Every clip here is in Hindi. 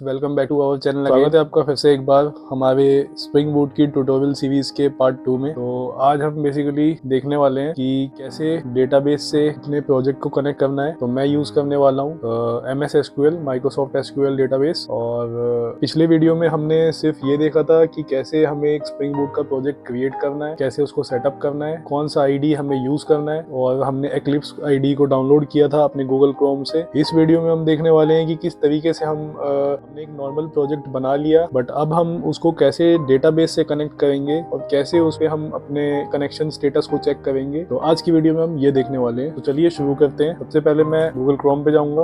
Viewers, welcome back to our channel. स्वागत है आपका फिर से एक बार हमारे स्प्रिंग बूट की ट्यूटोरियल सीरीज के पार्ट 2 में। तो आज हम बेसिकली देखने वाले हैं कि कैसे डेटाबेस से अपने प्रोजेक्ट को कनेक्ट करना है। तो मैं यूज करने वाला हूँ MS SQL, Microsoft SQL database. और पिछले वीडियो में हमने सिर्फ ये देखा था कि कैसे हमें एक स्प्रिंग बूट का प्रोजेक्ट क्रिएट करना है, कैसे उसको सेटअप करना है, कौन सा आईडी हमें यूज करना है, और हमने एक्लिप्स आईडी को डाउनलोड किया था अपने गूगल क्रोम से। इस वीडियो में हम देखने वाले हैं कि किस तरीके से हमने एक नॉर्मल प्रोजेक्ट बना लिया, बट अब हम उसको कैसे डेटाबेस से कनेक्ट करेंगे और कैसे उस पे हम अपने कनेक्शन स्टेटस को चेक करेंगे। तो आज की वीडियो में हम ये देखने वाले हैं। तो चलिए शुरू करते हैं। सबसे पहले मैं गूगल क्रोम पे जाऊंगा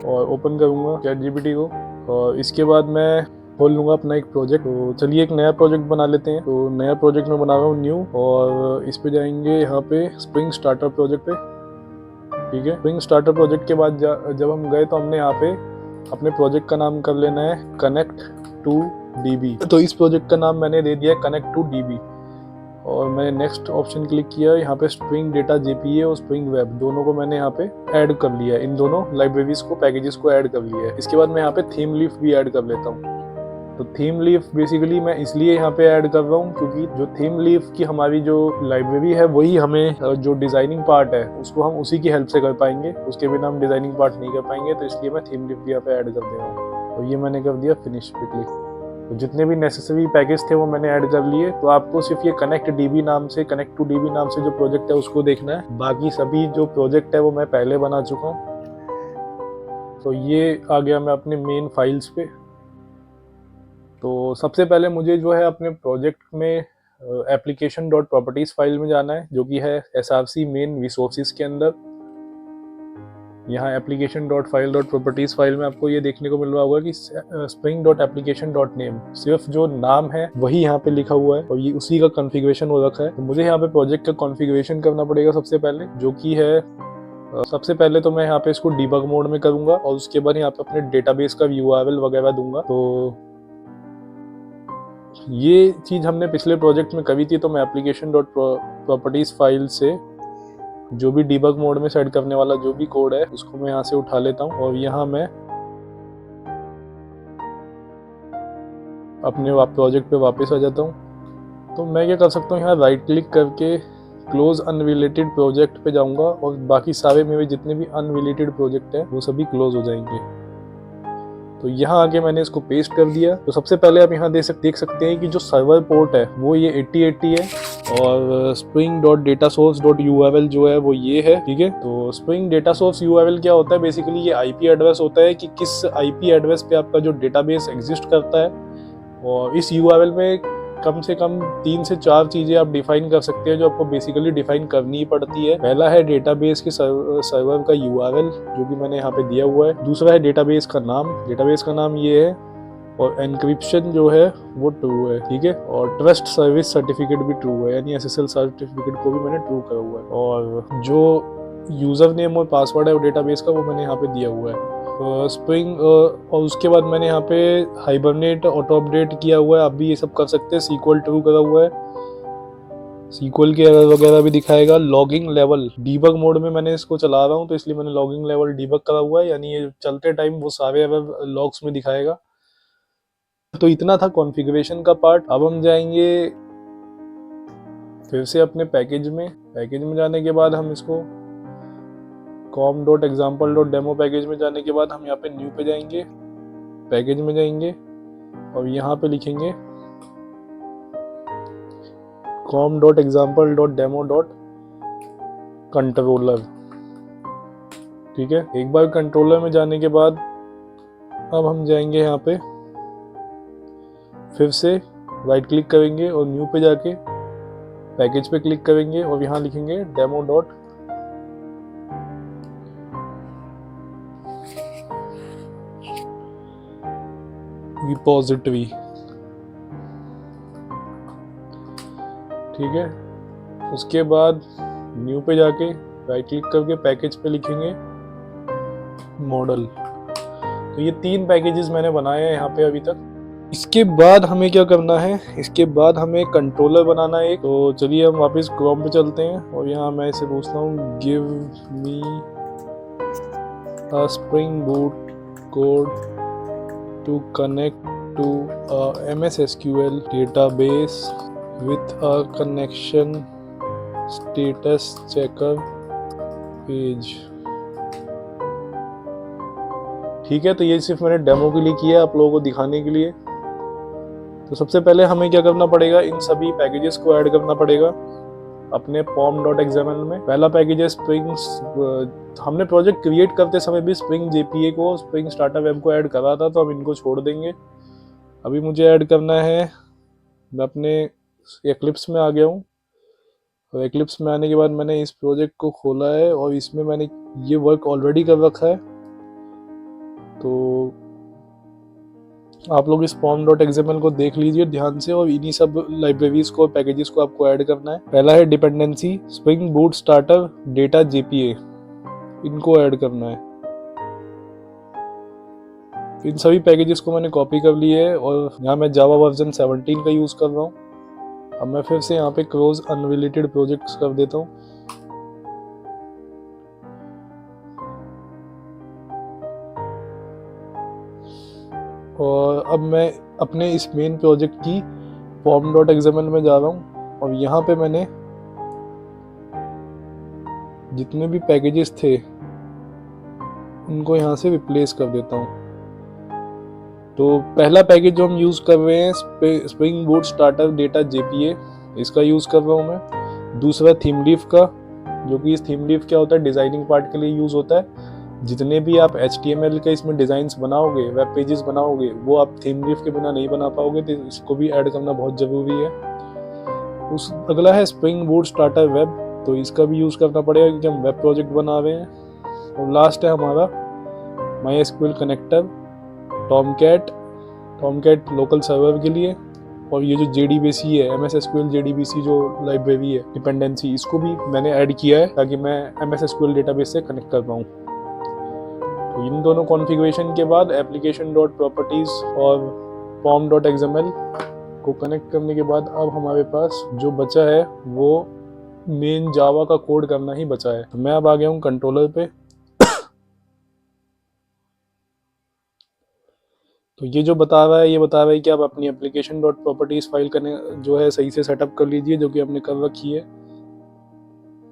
और ओपन करूंगा ChatGPT को, और इसके बाद मैं खोल लूंगा अपना एक प्रोजेक्ट। तो चलिए एक नया प्रोजेक्ट बना लेते हैं। तो नया प्रोजेक्ट में बना रहा हूँ न्यू, और इस पे जाएंगे यहाँ पे स्प्रिंग स्टार्टर प्रोजेक्ट पे। ठीक है, स्प्रिंग स्टार्टर प्रोजेक्ट के बाद जब हम गए तो हमने यहाँ पे अपने प्रोजेक्ट का नाम कर लेना है कनेक्ट टू DB। तो इस प्रोजेक्ट का नाम मैंने दे दिया है कनेक्ट टू DB, और मैंने नेक्स्ट ऑप्शन क्लिक किया। यहाँ पे स्प्रिंग डेटा JPA और स्प्रिंग वेब दोनों को मैंने यहाँ पे ऐड कर लिया है। इन दोनों लाइब्रेरीज को, पैकेजेस को ऐड कर लिया है। इसके बाद मैं यहाँ पे थीम लीफ भी ऐड कर लेता हूँ। तो थीम लीफ बेसिकली मैं इसलिए यहाँ पे ऐड कर रहा हूँ क्योंकि जो थीम लीफ की हमारी जो लाइब्रेरी है वही हमें जो डिजाइनिंग पार्ट है उसको हम उसी की हेल्प से कर पाएंगे, उसके बिना हम डिजाइनिंग पार्ट नहीं कर पाएंगे। तो इसलिए मैं थीम लीफ भी यहाँ पे ऐड कर दे रहा हूँ। तो ये मैंने कर दिया फिनिश पे क्लिक। तो जितने भी नेसेसरी पैकेज थे वो मैंने ऐड कर लिए। तो आपको सिर्फ ये कनेक्ट DB नाम से, कनेक्ट टू DB नाम से जो प्रोजेक्ट है उसको देखना है। बाकी सभी जो प्रोजेक्ट है वो मैं पहले बना चुका हूँ। तो ये आ गया मैं अपने मेन फाइल्स पे। तो सबसे पहले मुझे जो है अपने प्रोजेक्ट में एप्लीकेशन डॉट प्रॉपर्टीज फाइल में जाना है, जो कि है SRC मेन रिसोर्सेज के अंदर। यहाँ application dot file dot properties file में आपको ये देखने को मिल रहा होगा कि spring dot application dot name, सिर्फ जो नाम है वही यहाँ पे लिखा हुआ है और ये उसी का कॉन्फ़िगरेशन हो रखा है। तो मुझे यहाँ पे प्रोजेक्ट का कॉन्फ़िगरेशन करना पड़ेगा सबसे पहले, जो कि है सबसे पहले तो मैं यहाँ पे इसको डीबग मोड में करूंगा, और उसके बाद यहाँ पे अपने डेटाबेस का URL वगैरह दूंगा। तो ये चीज हमने पिछले प्रोजेक्ट में करी थी। तो मैं एप्लीकेशन डॉट प्रॉपर्टीज फाइल से जो भी डीबग मोड में सेट करने वाला जो भी कोड है उसको मैं यहाँ से उठा लेता हूँ, और यहाँ मैं अपने प्रोजेक्ट पे वापस आ जाता हूँ। तो मैं क्या कर सकता हूँ, यहाँ राइट क्लिक करके क्लोज अनरिलेटेड प्रोजेक्ट पे जाऊंगा, और बाकी सारे मेरे जितने भी अनरिलेटेड प्रोजेक्ट हैं वो सभी क्लोज हो जाएंगे। तो यहाँ आके मैंने इसको पेस्ट कर दिया। तो सबसे पहले आप यहाँ देख सकते हैं कि जो सर्वर पोर्ट है वो ये 8080 है, और spring dot data source dot URL जो है वो ये है। ठीक है, तो स्प्रिंग डेटा सोर्स URL क्या होता है, बेसिकली ये IP एड्रेस होता है कि किस IP एड्रेस पे आपका जो डेटाबेस एग्जिस्ट करता है। और इस URL में कम से कम 3 से 4 चीजें आप डिफाइन कर सकते हैं, जो आपको बेसिकली डिफाइन करनी ही पड़ती है। पहला है डेटाबेस के सर्वर का URL, जो कि मैंने यहाँ पे दिया हुआ है। दूसरा है डेटाबेस का नाम, डेटाबेस का नाम ये है, और एनक्रिप्शन जो है वो ट्रू है। ठीक है, और ट्रस्ट सर्विस सर्टिफिकेट भी ट्रू है, यानी SSL सर्टिफिकेट को भी मैंने ट्रू करा हुआ है। और जो यूजर नेम और पासवर्ड है डेटाबेस का वो मैंने यहाँ पे दिया हुआ है। स्प्रिंग और उसके बाद मैंने यहाँ पे हाइबरनेट ऑटो अपडेट किया हुआ है। आप भी ये सब कर सकते हैं। SQL ट्रू करा हुआ है, SQL के एरर वगैरह भी दिखाएगा। लॉगिंग लेवल डीबग मोड में मैंने इसको चला रहा हूँ, तो इसलिए मैंने लॉगिंग लेवल डीबग करा हुआ है, यानी ये चलते टाइम वो सारे एरर लॉग्स में दिखाएगा। तो इतना था कॉन्फ़िगरेशन का पार्ट। अब हम जाएंगे फिर से अपने पैकेज में जाने के बाद हम इसको com.example.demo पैकेज में जाने के बाद हम यहाँ पे न्यू पे जाएंगे, पैकेज में जाएंगे, और यहाँ पे लिखेंगे com.example.demo.controller। ठीक है, एक बार कंट्रोलर में जाने के बाद अब हम जाएंगे यहाँ पे, फिर से राइट क्लिक करेंगे और न्यू पे जाके पैकेज पे क्लिक करेंगे, और यहाँ लिखेंगे demo. रिपोजिटरी। ठीक है, उसके बाद न्यू पे जाके राइट क्लिक करके पैकेज पे लिखेंगे मॉडल। तो ये 3 पैकेजेस मैंने बनाए हैं यहाँ पे अभी तक। इसके बाद हमें क्या करना है, इसके बाद हमें कंट्रोलर बनाना है एक। तो चलिए हम वापस क्रोम पे चलते हैं, और यहाँ मैं इसे पूछता हूँ give me a spring boot code to connect to a MS SQL database with a connection status checker page। ठीक है, तो ये सिर्फ मैंने डेमो के लिए किया, आप लोगों को दिखाने के लिए। तो सबसे पहले हमें क्या करना पड़ेगा, इन सभी पैकेजेस को ऐड करना पड़ेगा अपने pom.xml में। पहला पैकेज है स्प्रिंग। हमने प्रोजेक्ट क्रिएट करते समय भी स्प्रिंग JPA को, स्प्रिंग स्टार्टर वेब को ऐड करा था, तो हम इनको छोड़ देंगे। अभी मुझे ऐड करना है, मैं अपने एक्लिप्स में आ गया हूँ, और एक्लिप्स में आने के बाद मैंने इस प्रोजेक्ट को खोला है और इसमें मैंने ये वर्क ऑलरेडी कर रखा है। तो आप लोग इस pom.xml को देख लीजिए ध्यान से, और इन्हीं सब लाइब्रेरीज को, पैकेजेस को आपको ऐड करना है। पहला है dependency spring boot starter data JPA, इनको ऐड करना है। इन सभी पैकेजेस को मैंने कॉपी कर लिए है, और यहाँ मैं जावा वर्जन 17 का यूज कर रहा हूँ। अब मैं फिर से यहाँ पे क्लोज अनरिलेटेड प्रोजेक्ट्स कर देता हूँ। और अब मैं अपने इस मेन प्रोजेक्ट की pom.xml में जा रहा हूँ, और यहाँ पे मैंने जितने भी पैकेजेस थे उनको यहाँ से रिप्लेस कर देता हूँ। तो पहला पैकेज जो हम यूज़ कर रहे हैं spring boot starter data JPA, इसका यूज़ कर रहा हूँ मैं। दूसरा थीम लीफ का, जो कि इस थीम लीफ क्या होता है, डिज़ाइनिंग पार्ट के लिए यूज़ होता है। जितने भी आप HTML के इसमें डिज़ाइंस बनाओगे, वेब पेजेस बनाओगे, वो आप थीम लीफ के बिना नहीं बना पाओगे, तो इसको भी ऐड करना बहुत ज़रूरी है। अगला है स्प्रिंग बूट स्टार्टर वेब, तो इसका भी यूज़ करना पड़ेगा क्योंकि हम वेब प्रोजेक्ट बना रहे हैं। और लास्ट है हमारा MySQL connector Tomcat local server के लिए। और ये जो JDBC है, MS SQL JDBC जो लाइब्रेरी है डिपेंडेंसी, इसको भी मैंने ऐड किया है ताकि मैं MS SQL डेटाबेस से कनेक्ट कर पाऊँ। तो इन दोनों कॉन्फ़िगरेशन के बाद application.properties और pom.xml को कनेक्ट करने के बाद अब हमारे पास जो बचा है वो मेन जावा का कोड करना ही बचा है। तो मैं अब आ गया हूँ कंट्रोलर पे। तो ये जो बता रहा है, ये बता रहा है कि आप अपनी application.properties फाइल करने जो है सही से सेटअप कर लीजिए, जो कि हमने कर रखी है।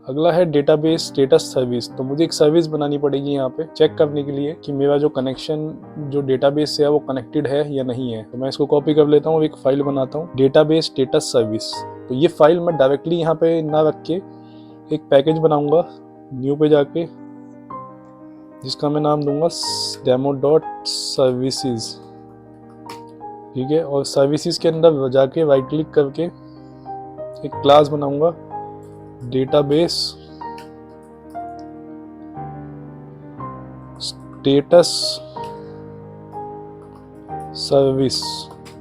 अगला है डेटाबेस स्टेटस सर्विस। तो मुझे एक सर्विस बनानी पड़ेगी यहाँ पे चेक करने के लिए कि मेरा जो कनेक्शन जो डेटाबेस से है वो कनेक्टेड है या नहीं है। तो मैं इसको कॉपी कर लेता हूँ, एक फाइल बनाता हूँ डेटाबेस स्टेटस सर्विस। तो ये फाइल मैं डायरेक्टली यहाँ पे ना रख के एक पैकेज बनाऊंगा न्यू पे जाके, जिसका मैं नाम दूंगा demo.services। ठीक है, और सर्विसेज के अंदर जाके राइट क्लिक करके एक क्लास बनाऊंगा डेटाबेस स्टेटस सर्विस।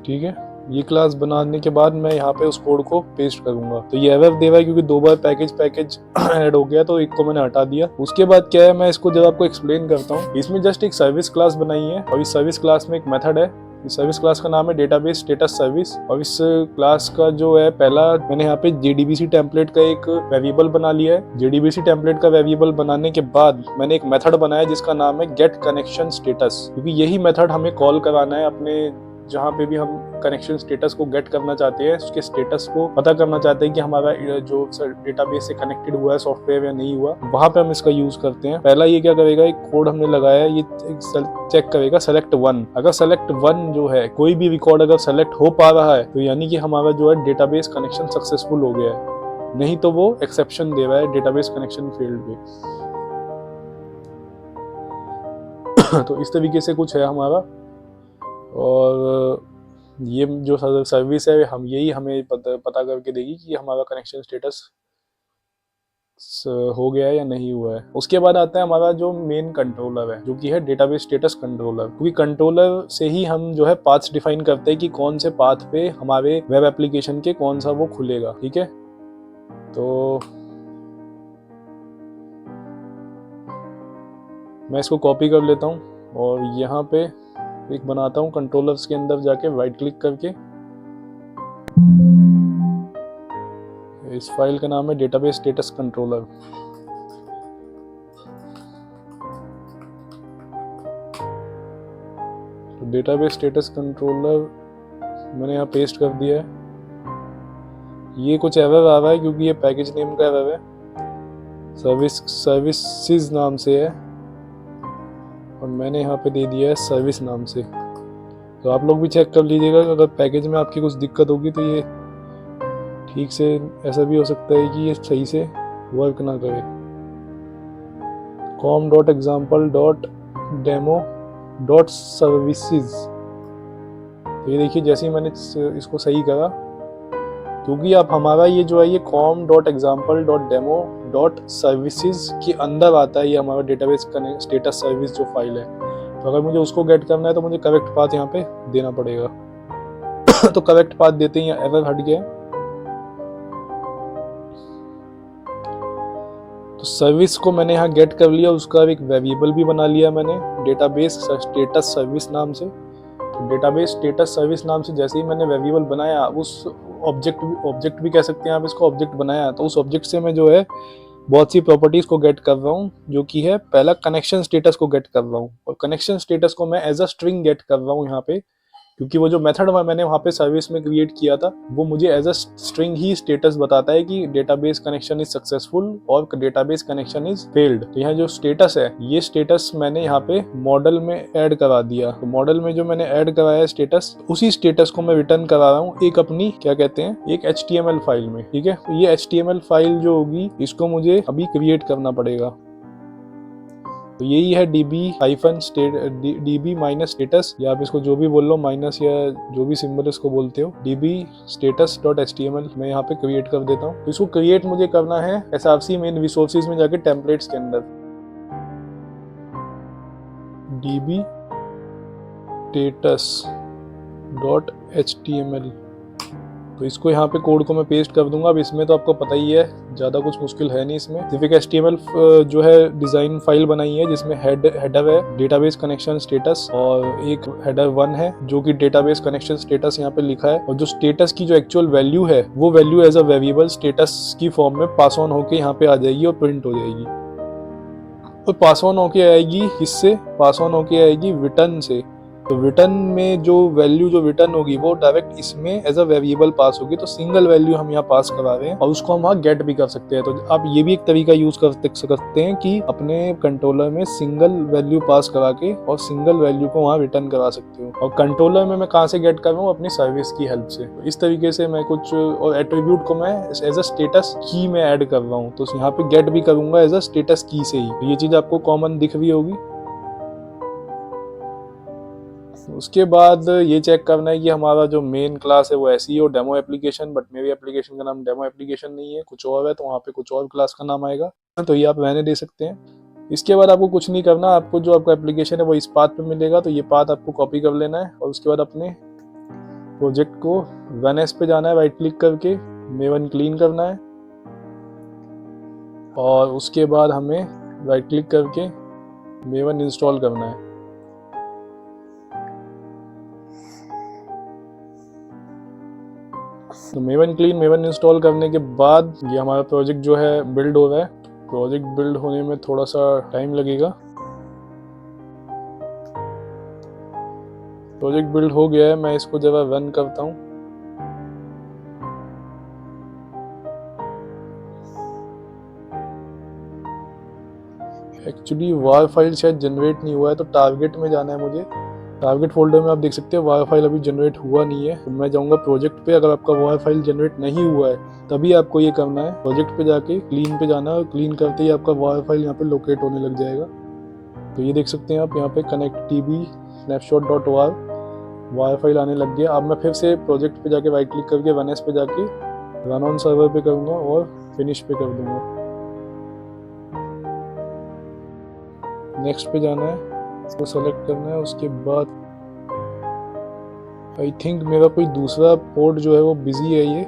ठीक है, ये क्लास बनाने के बाद मैं यहाँ पे उस कोड को पेस्ट करूंगा। तो ये एरर दे रहा है क्योंकि दो बार पैकेज ऐड हो गया, तो एक को मैंने हटा दिया। उसके बाद क्या है, मैं इसको जब आपको एक्सप्लेन करता हूँ, इसमें जस्ट एक सर्विस क्लास बनाई है, और इस सर्विस क्लास में एक मेथड है। इस सर्विस क्लास का नाम है डेटाबेस स्टेटस सर्विस, और इस क्लास का जो है पहला मैंने यहाँ पे JDBC टेम्पलेट का एक वेरिएबल बना लिया है। JDBC टेम्पलेट का वेरिएबल बनाने के बाद मैंने एक मेथड बनाया जिसका नाम है गेट कनेक्शन स्टेटस, क्योंकि यही मेथड हमें कॉल कराना है अपने जहाँ पे भी हम कनेक्शन स्टेटस को गेट करना चाहते हैं, उसके स्टेटस को पता करना चाहते हैं कि हमारा जो डेटाबेस से कनेक्टेड हुआ है सॉफ्टवेयर या नहीं हुआ, वहां पे हम इसका यूज करते हैं। पहला ये क्या करेगा, एक कोड हमने लगाया है, ये चेक करेगा सेलेक्ट 1। अगर सेलेक्ट 1 जो है, कोई भी रिकॉर्ड अगर सेलेक्ट हो पा रहा है, तो यानी कि हमारा जो है डेटाबेस कनेक्शन सक्सेसफुल हो गया है, नहीं तो वो एक्सेप्शन दे रहा है डेटाबेस कनेक्शन फेल्ड पे। तो इस तरीके से कुछ है हमारा। और ये जो सर्विस है हमें पता करके देगी कि हमारा कनेक्शन स्टेटस हो गया है या नहीं हुआ है। उसके बाद आता है हमारा जो मेन कंट्रोलर है, जो कि है डेटाबेस स्टेटस कंट्रोलर, क्योंकि कंट्रोलर से ही हम जो है पाथ्स डिफाइन करते हैं कि कौन से पाथ पे हमारे वेब एप्लीकेशन के कौन सा वो खुलेगा। ठीक है, तो मैं इसको कॉपी कर लेता हूँ और यहाँ पे एक बनाता हूँ कंट्रोलर्स के अंदर जाके राइट क्लिक करके। इस फाइल का नाम है डेटाबेस स्टेटस कंट्रोलर। तो तो डेटाबेस स्टेटस कंट्रोलर मैंने यहाँ पेस्ट कर दिया है। ये कुछ एरर आ रहा है क्योंकि ये पैकेज नेम का एरर है, सर्विसेज नाम से है और मैंने यहाँ पे दे दिया है सर्विस नाम से। तो आप लोग भी चेक कर लीजिएगा, अगर पैकेज में आपकी कुछ दिक्कत होगी तो ये ठीक से, ऐसा भी हो सकता है कि ये सही से वर्क ना करे। com.example.demo.services, ये देखिए जैसे ही मैंने इसको सही करा, क्योंकि आप हमारा ये जो है ये com.example.demo.services के अंदर आता है, ये हमारा डेटाबेस स्टेटस सर्विस जो फाइल है। तो अगर मुझे उसको गेट करना है तो मुझे करेक्ट पाथ यहाँ पे देना पड़ेगा। तो करेक्ट पाथ देते ही एरर हट गया। तो सर्विस को मैंने यहाँ गेट कर लिया, उसका एक वेरिएबल भी बना लिया मैंने डेटाबेस स्टेटस सर्विस नाम से। तो डेटाबेस स्टेटस सर्विस नाम से जैसे ही मैंने वेरिएबल बनाया, उस ऑब्जेक्ट भी कह सकते हैं आप इसको, ऑब्जेक्ट बनाया, तो उस ऑब्जेक्ट से मैं जो है बहुत सी प्रॉपर्टीज को गेट कर रहा हूँ, जो कि है पहला कनेक्शन स्टेटस को गेट कर रहा हूँ। और कनेक्शन स्टेटस को मैं एज अ स्ट्रिंग गेट कर रहा हूँ यहाँ पे, क्योंकि वो जो मेथड मैंने वहाँ पे सर्विस में क्रिएट किया था वो मुझे एज अ स्ट्रिंग ही स्टेटस बताता है कि डेटाबेस कनेक्शन इज सक्सेसफुल और डेटाबेस कनेक्शन इज फेल्ड। तो यहाँ जो स्टेटस है, ये स्टेटस मैंने यहाँ पे मॉडल में ऐड करा दिया। तो मॉडल में जो मैंने ऐड कराया है स्टेटस, उसी स्टेटस को मैं रिटर्न करा रहा हूँ एक अपनी क्या कहते हैं, एक HTML फाइल में। ठीक है, ये HTML फाइल जो होगी इसको मुझे अभी क्रिएट करना पड़ेगा। तो यही है db-status, या आप इसको जो भी बोल लो, माइनस या जो भी सिंबल इसको बोलते हो, db-status.html मैं यहाँ पे क्रिएट कर देता हूँ। तो इसको क्रिएट मुझे करना है src मेन रिसोर्सेज में जाके टेम्पलेट्स के अंदर, db-status.html। तो इसको यहाँ पे कोड को मैं पेस्ट कर दूंगा। अब इसमें तो आपको पता ही है, ज़्यादा कुछ मुश्किल है नहीं इसमें। सिर्फ एक HTML जो है डिज़ाइन फाइल बनाई है, जिसमें हेडर है डेटाबेस कनेक्शन स्टेटस, और एक हेडर 1 है जो कि डेटाबेस कनेक्शन स्टेटस यहाँ पे लिखा है। और जो स्टेटस की जो एक्चुअल वैल्यू है, वो value as a variable status की फॉर्म में पास ऑन होके यहाँ पे आ जाएगी और प्रिंट हो जाएगी। और पास ऑन होके आएगी किससे? पास ऑन होके आएगी रिटर्न से। तो रिटर्न में जो वैल्यू जो रिटर्न होगी वो डायरेक्ट इसमें एज अ वेरिएबल पास होगी। तो सिंगल वैल्यू हम यहाँ पास करा रहे हैं और उसको हम वहाँ गेट भी कर सकते हैं। तो आप ये भी एक तरीका यूज कर सकते हैं कि अपने कंट्रोलर में सिंगल वैल्यू पास करा के और सिंगल वैल्यू को वहाँ रिटर्न करा सकते हो। और कंट्रोलर में मैं कहाँ से गेट कर रहा हूँ? अपनी सर्विस की हेल्प से। तो इस तरीके से मैं कुछ, और एट्रीब्यूट को मैं एज अ स्टेटस की में ऐड कर रहा हूँ, तो यहाँ पे गेट भी करूंगा एज अ स्टेटस की से ही। तो ये चीज आपको कॉमन दिख रही होगी। उसके बाद ये चेक करना है कि हमारा जो मेन क्लास है वो SEO डेमो एप्लीकेशन, बट मेरी एप्लीकेशन का नाम डेमो एप्लीकेशन नहीं है, कुछ और है, तो वहाँ पे कुछ और क्लास का नाम आएगा, तो ये आप रहने दे सकते हैं। इसके बाद आपको कुछ नहीं करना, आपको जो आपका एप्लीकेशन है वो इस पाथ पे मिलेगा, तो ये पाथ आपको कॉपी कर लेना है। और उसके बाद अपने प्रोजेक्ट को रन एज पे जाना है, राइट क्लिक करके मेवन क्लीन करना है, और उसके बाद हमें राइट क्लिक करके मेवन इंस्टॉल करना है। तो मेवन क्लीन मेवन इंस्टॉल करने के बाद ये हमारा प्रोजेक्ट जो है बिल्ड हो रहा है। प्रोजेक्ट बिल्ड होने में थोड़ा सा टाइम लगेगा। प्रोजेक्ट बिल्ड हो गया है, मैं इसको जरा रन करता हूँ। एक्चुअली वार फाइल शायद जनरेट नहीं हुआ है, तो टारगेट में जाना है मुझे। टारगेट फोल्डर में आप देख सकते हैं वार फाइल अभी जनरेट हुआ नहीं है। तो मैं जाऊंगा प्रोजेक्ट पे। अगर आपका वार फाइल जनरेट नहीं हुआ है तभी आपको ये करना है, प्रोजेक्ट पे जाके क्लीन पे जाना है, और क्लीन करते ही आपका वार फाइल यहाँ पे लोकेट होने लग जाएगा। तो ये देख सकते हैं आप यहाँ पे connectdb snapshot.var वार फाइल आने लग गया। अब मैं फिर से प्रोजेक्ट पे जाके राइट क्लिक करके रन एज पे जाके रन ऑन सर्वर पे करूँगा और फिनिश पे कर दूंगा। नेक्स्ट पे जाना है, इसको सेलेक्ट करना है। उसके बाद आई थिंक मेरा कोई दूसरा पोर्ट जो है वो बिजी है। ये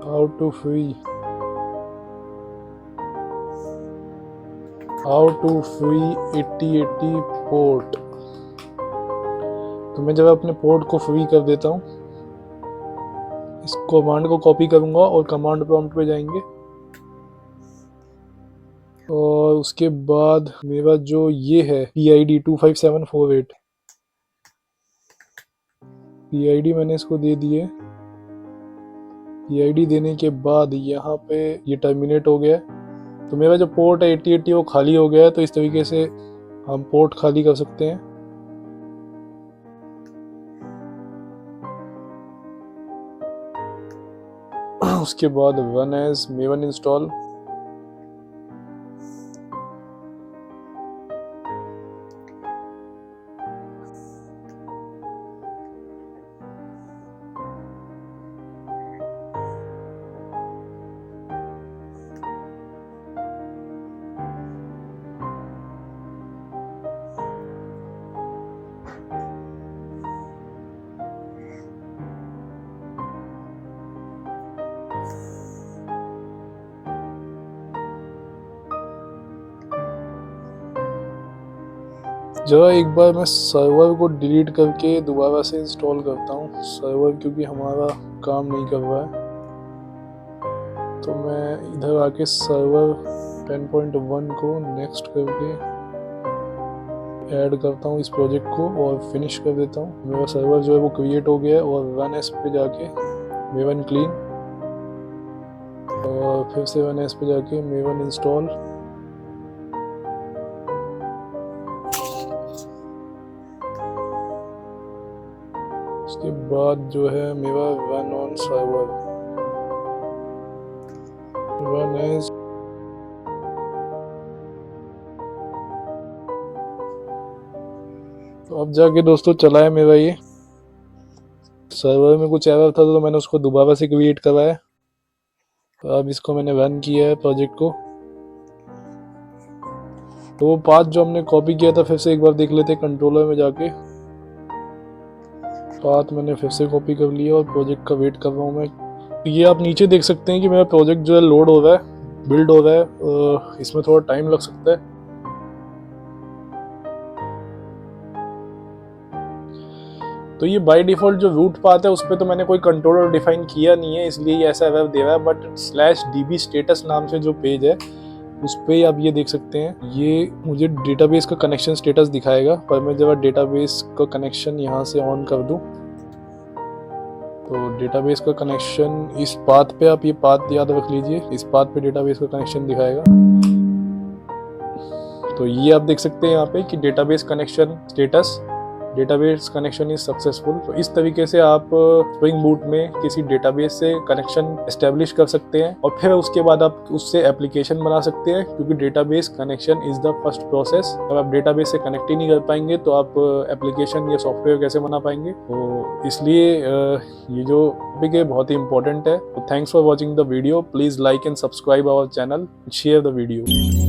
हाउ टू फ्री 8080 पोर्ट। तो मैं जब अपने पोर्ट को फ्री कर देता हूँ, इस कमांड को कॉपी करूंगा और कमांड प्रॉम्प्ट पे जाएंगे। और उसके बाद मेरा जो ये है PID 25748 PID मैंने इसको दे दिए। PID देने के बाद यहाँ पे ये टर्मिनेट हो गया है। तो मेरा जो पोर्ट है 8080 वो खाली हो गया है। तो इस तरीके से हम पोर्ट खाली कर सकते हैं। उसके बाद run as maven इंस्टॉल। जरा एक बार मैं सर्वर को डिलीट करके दोबारा से इंस्टॉल करता हूँ सर्वर, क्योंकि हमारा काम नहीं कर रहा है। तो मैं इधर आके सर्वर 10.1 को नेक्स्ट करके ऐड करता हूँ इस प्रोजेक्ट को और फिनिश कर देता हूँ। मेरा सर्वर जो है वो क्रिएट हो गया है और रन एस पे जाके मेवन क्लीन और फिर से रन एस पे जाके मेवन इंस्टॉल। उसके बाद जो है मेरा run on server run as. तो अब जाके दोस्तों चला है मेरा ये सर्वर में कुछ एरर था तो मैंने उसको दोबारा से क्रिएट कराया। तो अब इसको मैंने रन किया है प्रोजेक्ट को। तो वो पाथ जो हमने कॉपी किया था फिर से एक बार देख लेते हैं कंट्रोलर में जाके। पाथ मैंने फिर से कॉपी कर लिया और प्रोजेक्ट का वेट कर रहा हूँ मैं। ये आप नीचे देख सकते हैं कि मेरा प्रोजेक्ट जो है लोड हो रहा है, बिल्ड हो रहा है। इसमें थोड़ा टाइम लग सकता है। तो ये बाय डिफॉल्ट जो रूट पाथ है उस पर तो मैंने कोई कंट्रोलर डिफाइन किया नहीं है, इसलिए ये ऐसा एरर दे रहा है। बट /db स्टेटस नाम से जो पेज है उस पर आप ये देख सकते हैं, ये मुझे डेटाबेस का कनेक्शन स्टेटस दिखाएगा। पर मैं जब डेटाबेस का कनेक्शन यहाँ से ऑन कर दूं तो डेटाबेस का कनेक्शन इस पाथ पे, आप ये पाथ याद रख लीजिए, इस पाथ पे डेटाबेस का कनेक्शन दिखाएगा। तो ये आप देख सकते हैं यहाँ पे कि database connection status, database connection is successful. तो इस तरीके से आप स्प्रिंग बूट में किसी डेटाबेस से कनेक्शन एस्टेब्लिश कर सकते हैं और फिर उसके बाद आप उससे एप्लीकेशन बना सकते हैं, क्योंकि database connection is the first process. अगर आप डेटाबेस से कनेक्ट ही नहीं कर पाएंगे तो आप एप्लीकेशन या सॉफ्टवेयर कैसे बना पाएंगे। तो इसलिए ये जो टॉपिक है बहुत ही इंपॉर्टेंट है। तो thanks for watching the video. Please like and subscribe our channel, share the video.